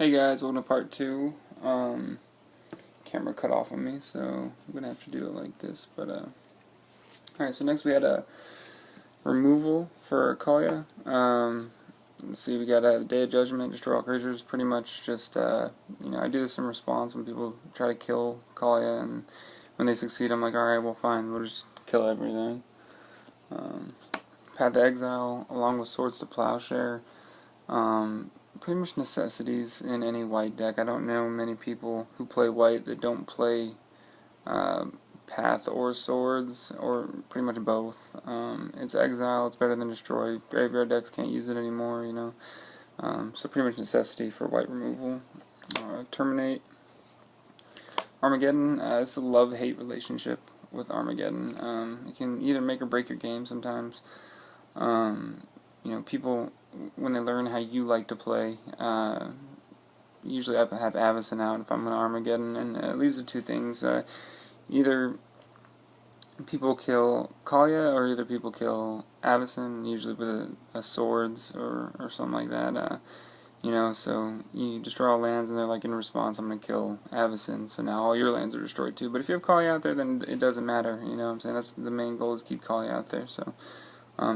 Hey guys, welcome to part 2. Camera cut off on me, so I'm gonna have to do it like this. But alright, so next we had a removal for Kaalia. Let's see, we got a Day of Judgment, destroy all creatures. Pretty much just I do this in response when people try to kill Kaalia, and when they succeed, I'm like, alright, well fine, we'll just kill everything. Path to Exile, along with Swords to Plowshare. Pretty much necessities in any white deck. I don't know many people who play white that don't play Path or Swords, or pretty much both. It's Exile, it's better than Destroy. Graveyard decks can't use it anymore, you know. So pretty much necessity for white removal. Terminate. Armageddon, it's a love-hate relationship with Armageddon. It can either make or break your game sometimes. People, when they learn how you like to play, usually I have Avacyn out if I'm going to Armageddon, and it leads to two things. Either people kill Kaalia, or either people kill Avacyn, usually with a Swords or something like that. So you destroy all lands, and they're like, in response, I'm going to kill Avacyn, so now all your lands are destroyed too. But if you have Kaalia out there, then it doesn't matter, you know what I'm saying? That's the main goal, is keep Kaalia out there, so...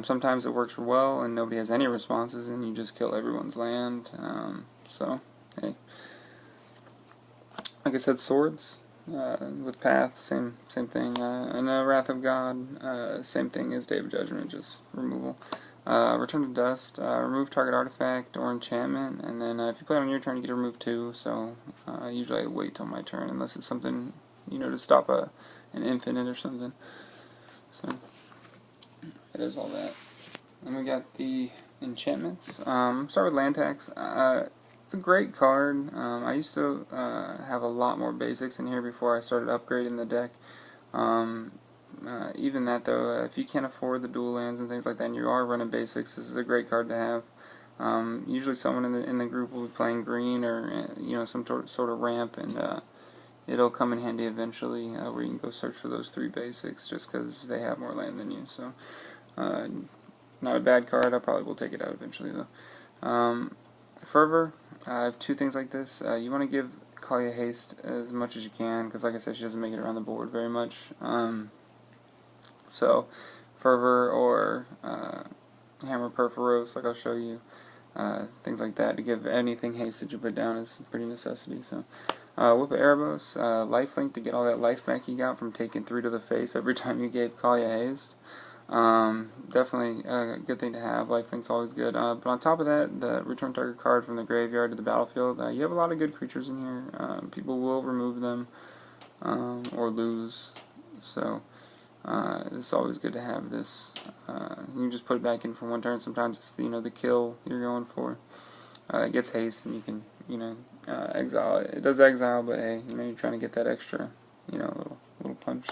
sometimes it works well and nobody has any responses and you just kill everyone's land. So, hey. Like I said, Swords with Path, same thing. And Wrath of God, same thing as Day of Judgment, just removal. Return to Dust, remove target artifact or enchantment, and then if you play it on your turn, you get to remove 2, so usually I wait till my turn, unless it's something, to stop an infinite or something. So... there's all that. Then we got the enchantments. Start with Land Tax. It's a great card. I used to have a lot more basics in here before I started upgrading the deck. Even that though, if you can't afford the dual lands and things like that, and you are running basics, this is a great card to have. Usually someone in the group will be playing green, or some sort of ramp, and it'll come in handy eventually, where you can go search for those 3 basics just because they have more land than you. So. Not a bad card. I probably will take it out eventually though. Fervor, I have 2 things like this. You want to give Kaalia haste as much as you can, because like I said, she doesn't make it around the board very much. So Fervor or Hammer Perforos, like I'll show you, things like that, to give anything haste that you put down is pretty necessity. So Whip of Erebos, lifelink to get all that life back you got from taking 3 to the face every time you gave Kaalia haste. Definitely a good thing to have. Lifelink's always good. But on top of that, the return target card from the graveyard to the battlefield, you have a lot of good creatures in here. People will remove them or lose, so it's always good to have this. You can just put it back in for one turn. Sometimes it's the kill you're going for. It gets haste, and you can exile it. It does exile, but hey, you're trying to get that extra little punch.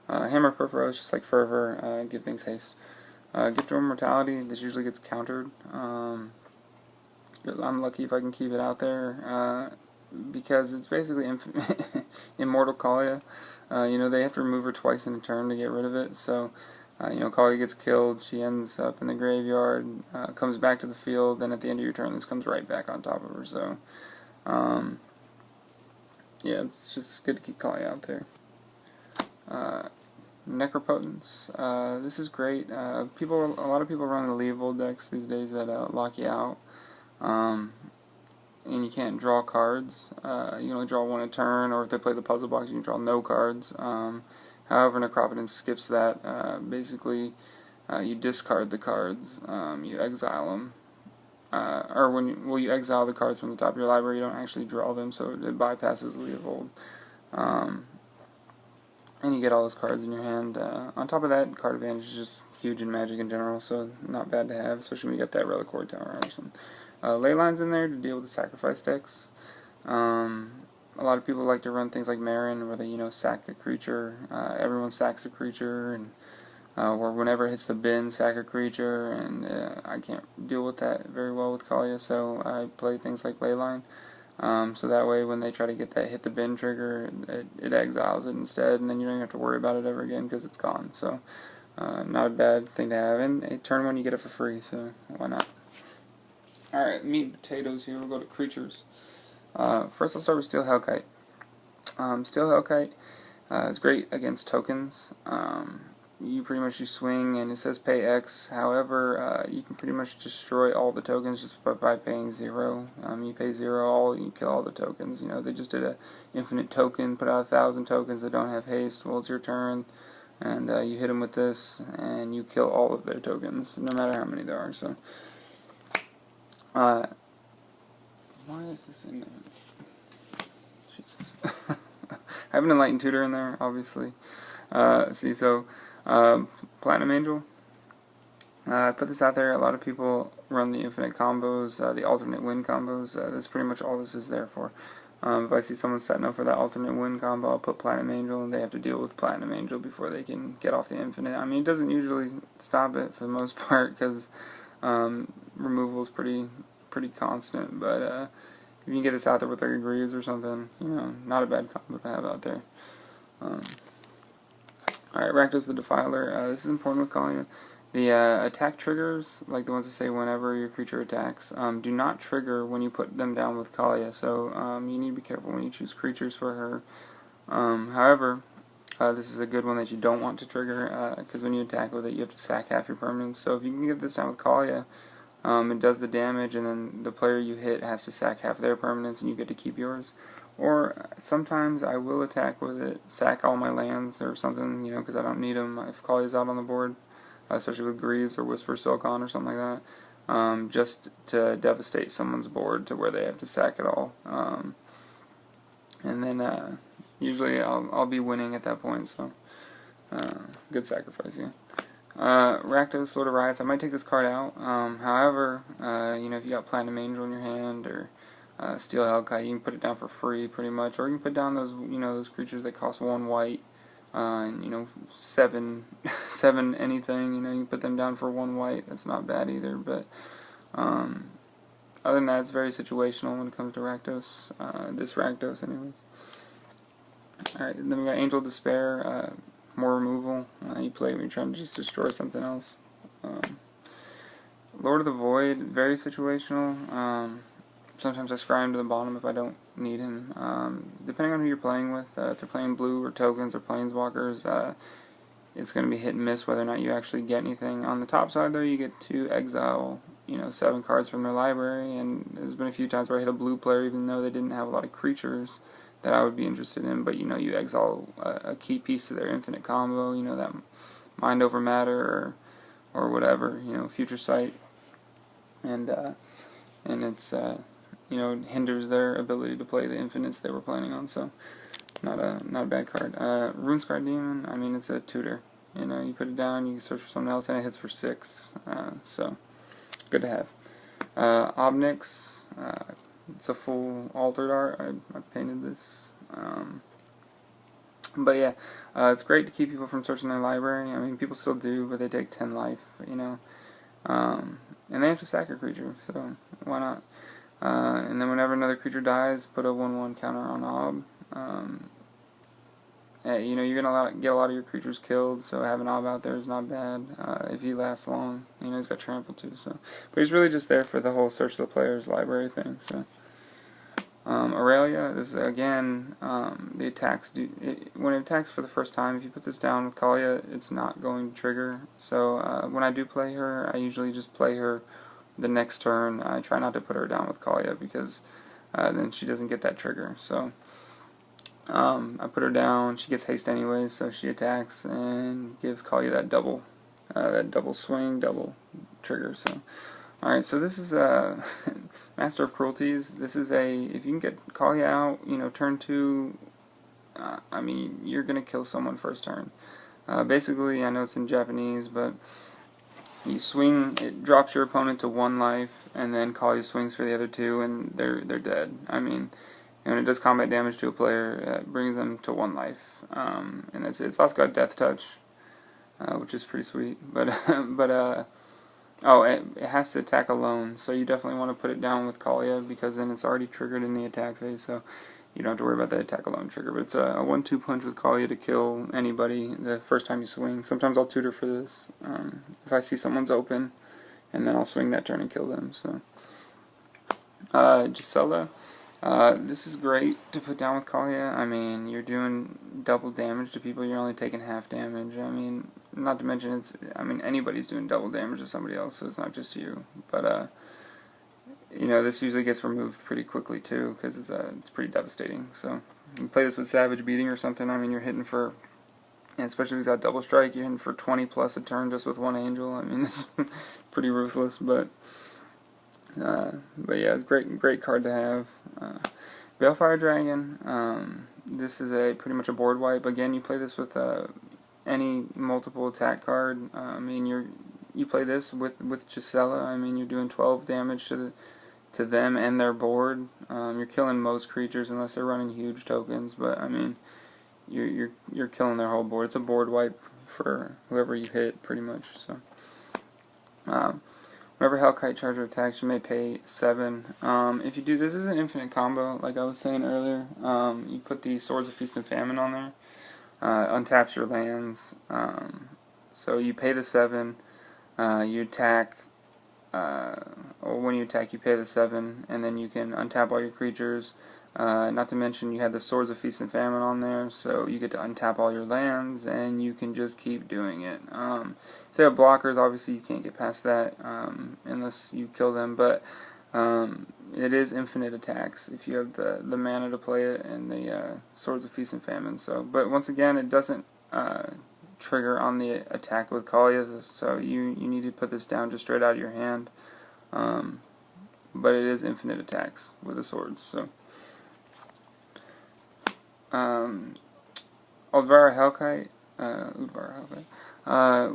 Hammer Perforos, just like Fervor, give things haste. Gift of Immortality, this usually gets countered. I'm lucky if I can keep it out there, because it's basically Immortal Kaalia. They have to remove her twice in a turn to get rid of it, so Kaalia gets killed, she ends up in the graveyard, comes back to the field, then at the end of your turn this comes right back on top of her, so yeah, it's just good to keep Kaalia out there. Necropotence. This is great. A lot of people run the Leovold decks these days that lock you out, and you can't draw cards. You only draw 1 a turn, or if they play the puzzle box, you can draw no cards. However, Necropotence skips that. Basically, you discard the cards. You exile them, or you exile the cards from the top of your library. You don't actually draw them, so it bypasses Leovold. And you get all those cards in your hand. On top of that, card advantage is just huge in Magic in general, so not bad to have, especially when you get that Reliquary Tower or something. Ley lines in there to deal with the sacrifice decks. A lot of people like to run things like Marin, where they sack a creature. Everyone sacks a creature, and or whenever it hits the bin, sack a creature. And I can't deal with that very well with Kaalia, so I play things like Leyline. So that way when they try to get that hit the bin trigger, it exiles it instead, and then you don't have to worry about it ever again because it's gone. So not a bad thing to have, and turn 1 you get it for free, so why not. Alright, meat and potatoes here. We'll go to creatures. First, I'll start with Steel Hellkite. Steel Hellkite is great against tokens. You pretty much swing, and it says pay X. However, you can pretty much destroy all the tokens just by paying 0. You pay 0, you kill all the tokens. You know, they just did a infinite token, put out 1,000 tokens that don't have haste. Well, it's your turn, and you hit them with this, and you kill all of their tokens, no matter how many there are. So, why is this in there? Jesus. I have an Enlightened Tutor in there, obviously. Platinum Angel. I put this out there. A lot of people run the infinite combos, the alternate win combos. That's pretty much all this is there for. If I see someone setting up for that alternate win combo, I'll put Platinum Angel, and they have to deal with Platinum Angel before they can get off the infinite. I mean, it doesn't usually stop it for the most part, because removal is pretty constant, but if you can get this out there with like a Greaves or something, you know, not a bad combo to have out there. Alright, Rakdos the Defiler. This is important with Kaalia. The attack triggers, like the ones that say whenever your creature attacks, do not trigger when you put them down with Kaalia, so you need to be careful when you choose creatures for her. However, this is a good one that you don't want to trigger, because when you attack with it, you have to sack half your permanents. So if you can get this down with Kaalia, it does the damage, and then the player you hit has to sack half their permanents, and you get to keep yours. Or sometimes I will attack with it, sack all my lands or something, you know, because I don't need them if Kaalia's out on the board, especially with Greaves or Whisper Silkon or something like that, just to devastate someone's board to where they have to sack it all. And then usually I'll be winning at that point, so good sacrifice, yeah. Rakdos, Lord of Riots. I might take this card out. However, you know, if you got Platinum Angel in your hand or Steel Hellkite, you can put it down for free, pretty much, or you can put down those, you know, those creatures that cost 1 white, and you know, 7 anything. You know, you can put them down for 1 white. That's not bad either. But other than that, it's very situational when it comes to Rakdos. This Rakdos, anyways. All right, then we got Angel Despair. More removal. You play it when you're trying to just destroy something else. Lord of the Void, very situational. Sometimes I scry him to the bottom if I don't need him. Depending on who you're playing with, if they're playing blue or tokens or planeswalkers, it's going to be hit and miss whether or not you actually get anything. On the top side, though, you get to exile, you know, 7 cards from their library, and there's been a few times where I hit a blue player even though they didn't have a lot of creatures that I would be interested in, but you know, you exile a key piece to their infinite combo, you know, that Mind Over Matter or whatever, you know, Future Sight, and it's you know, hinders their ability to play the infinites they were planning on. So not a bad card. Runescar Demon, I mean, it's a tutor. You know, you put it down, you can search for something else, and it hits for 6. So good to have. Obnix, it's a full altered art. I painted this. But yeah, it's great to keep people from searching their library. I mean, people still do, but they take 10 life, you know. And they have to sack a creature, so why not? And then whenever another creature dies, put a 1/1 counter on Ob. You know, you're going to get a lot of your creatures killed, so having Ob out there is not bad if he lasts long. You know, he's got trample too, so. But he's really just there for the whole search the player's library thing, so. Aurelia, this is, again, the attacks when it attacks for the first time, if you put this down with Kaalia, it's not going to trigger. So when I do play her, I usually just play her the next turn. I try not to put her down with Kaalia because then she doesn't get that trigger. So I put her down, she gets haste anyways, so she attacks and gives Kaalia that double swing, double trigger. So alright, so this is Master of Cruelties. This is if you can get Kaalia out, you know, turn 2, I mean, you're going to kill someone first turn. Basically, I know it's in Japanese, but you swing, it drops your opponent to 1 life, and then Kaalia swings for the other 2, and they're dead. I mean, and when it does combat damage to a player, it brings them to 1 life. And it's also got Death Touch, which is pretty sweet. But oh, it has to attack alone, so you definitely want to put it down with Kaalia because then it's already triggered in the attack phase, so you don't have to worry about the attack alone trigger. But it's a 1/2 punch with Kaalia to kill anybody the first time you swing. Sometimes I'll tutor for this if I see someone's open, and then I'll swing that turn and kill them. So Gisela. This is great to put down with Kaalia. I mean, you're doing double damage to people, you're only taking half damage. I mean, not to mention anybody's doing double damage to somebody else, so it's not just you. But, this usually gets removed pretty quickly, too, because it's pretty devastating. So, you play this with Savage Beating or something, I mean, you're hitting for, and especially if he's got double strike, you're hitting for 20 plus a turn just with one angel. I mean, that's pretty ruthless, but yeah, it's great card to have. Balefire Dragon. This is pretty much a board wipe. Again, you play this with any multiple attack card. I mean, you play this with Gisela. I mean, you're doing 12 damage to them and their board. You're killing most creatures unless they're running huge tokens. But I mean, you're killing their whole board. It's a board wipe for whoever you hit, pretty much. So. Whenever Hellkite Charger attacks, you may pay 7. If you do, this is an infinite combo, like I was saying earlier. You put the Swords of Feast and Famine on there, untaps your lands. So you pay the 7, you attack, or when you attack, you pay the 7, and then you can untap all your creatures. Not to mention you have the Swords of Feast and Famine on there, so you get to untap all your lands, and you can just keep doing it. If they have blockers, obviously you can't get past that unless you kill them, but it is infinite attacks if you have the mana to play it and the Swords of Feast and Famine. So, but once again, it doesn't trigger on the attack with Kaalia, so you need to put this down just straight out of your hand. But it is infinite attacks with the swords, so. Udvara Hellkite.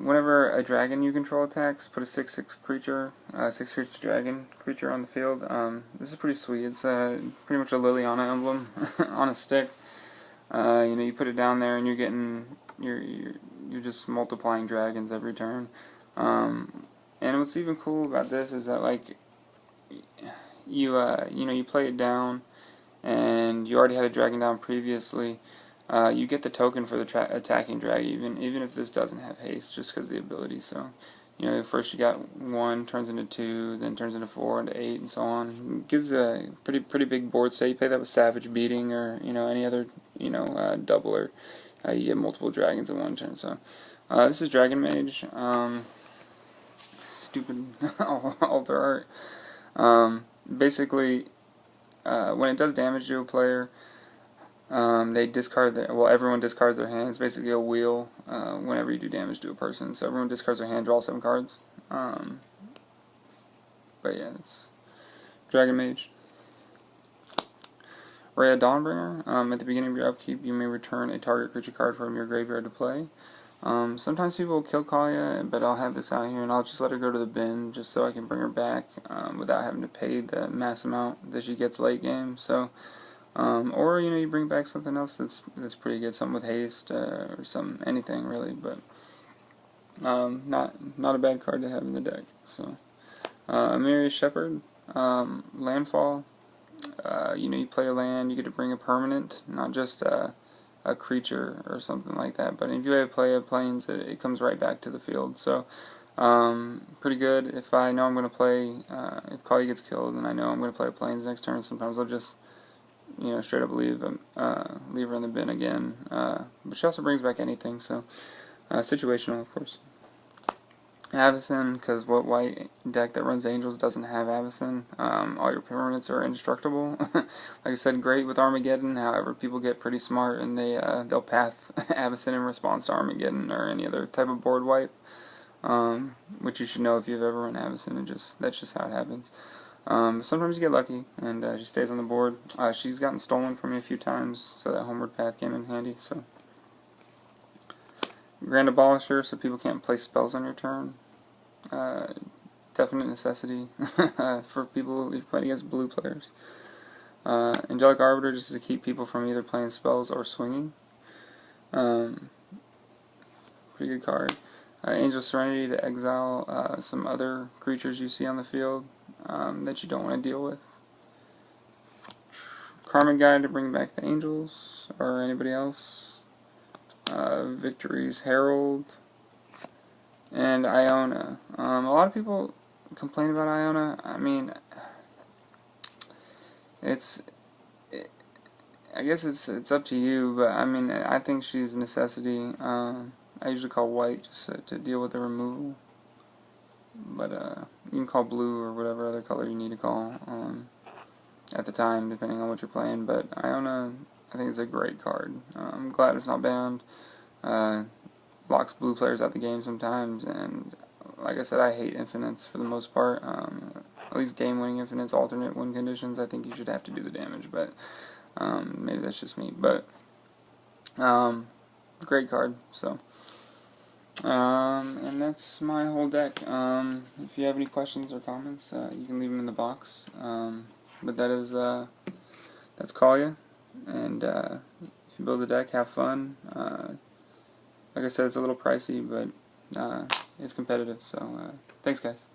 Whenever a dragon you control attacks, put a 6/6 creature, 6 dragon creature on the field. This is pretty sweet. It's pretty much a Liliana emblem on a stick. You put it down there, and you're just multiplying dragons every turn. And what's even cool about this is that you play it down, and you already had a dragon down previously. You get the token for the attacking dragon, even if this doesn't have haste, just because of the ability. So, first you got 1, turns into 2, then turns into 4, into 8, and so on. It gives a pretty big board state. You play that with Savage Beating or any other doubler. You get multiple dragons in one turn. So, this is Dragon Mage. Stupid altar art. Basically, when it does damage to a player, they discard everyone discards their hand. It's basically a wheel whenever you do damage to a person. So everyone discards their hand, draw 7 cards. But yeah, it's Dragon Mage. Rhea Dawnbringer. At the beginning of your upkeep, you may return a target creature card from your graveyard to play. Sometimes people will kill Kaalia, but I'll have this out here and I'll just let her go to the bin just so I can bring her back without having to pay the mass amount that she gets late game. So, or you bring back something else that's pretty good, something with haste or anything really, but not a bad card to have in the deck. So, Amiria's Shepherd, landfall. You play a land, you get to bring a permanent, not just a creature or something like that. But if you play a plains, it comes right back to the field. So, pretty good. If I know I'm going to play, if Kaalia gets killed, and I know I'm going to play a plains next turn, sometimes I'll just, straight up leave her in the bin again. But she also brings back anything, so situational, of course. Avacyn, because what white deck that runs Angels doesn't have Avacyn? All your permanents are indestructible. Like I said, great with Armageddon. However, people get pretty smart and they'll path Avacyn in response to Armageddon or any other type of board wipe, which you should know if you've ever run Avacyn. That's just how it happens. But sometimes you get lucky and she stays on the board. She's gotten stolen from me a few times, so that homeward path came in handy. So, Grand Abolisher, so people can't play spells on your turn. Definite necessity for people who've played against blue players. Angelic Arbiter, just to keep people from either playing spells or swinging. Pretty good card. Angel Serenity, to exile some other creatures you see on the field that you don't want to deal with. Karmic Guide, to bring back the angels or anybody else. Victory's Herald. And Iona. A lot of people complain about Iona. I mean, it's I guess it's up to you, but I mean I think she's a necessity. I usually call white just to deal with the removal, but you can call blue or whatever other color you need to call at the time, depending on what you're playing. But Iona, I think it's a great card. I'm glad it's not banned. Locks blue players out the game sometimes, and like I said, I hate infinites for the most part. At least game-winning infinites, alternate win conditions, I think you should have to do the damage, but maybe that's just me. But great card. So, and that's my whole deck. If you have any questions or comments, you can leave them in the box. But that is that's Kaalia, and if you build a deck, have fun. Like I said, it's a little pricey, but it's competitive. So thanks, guys.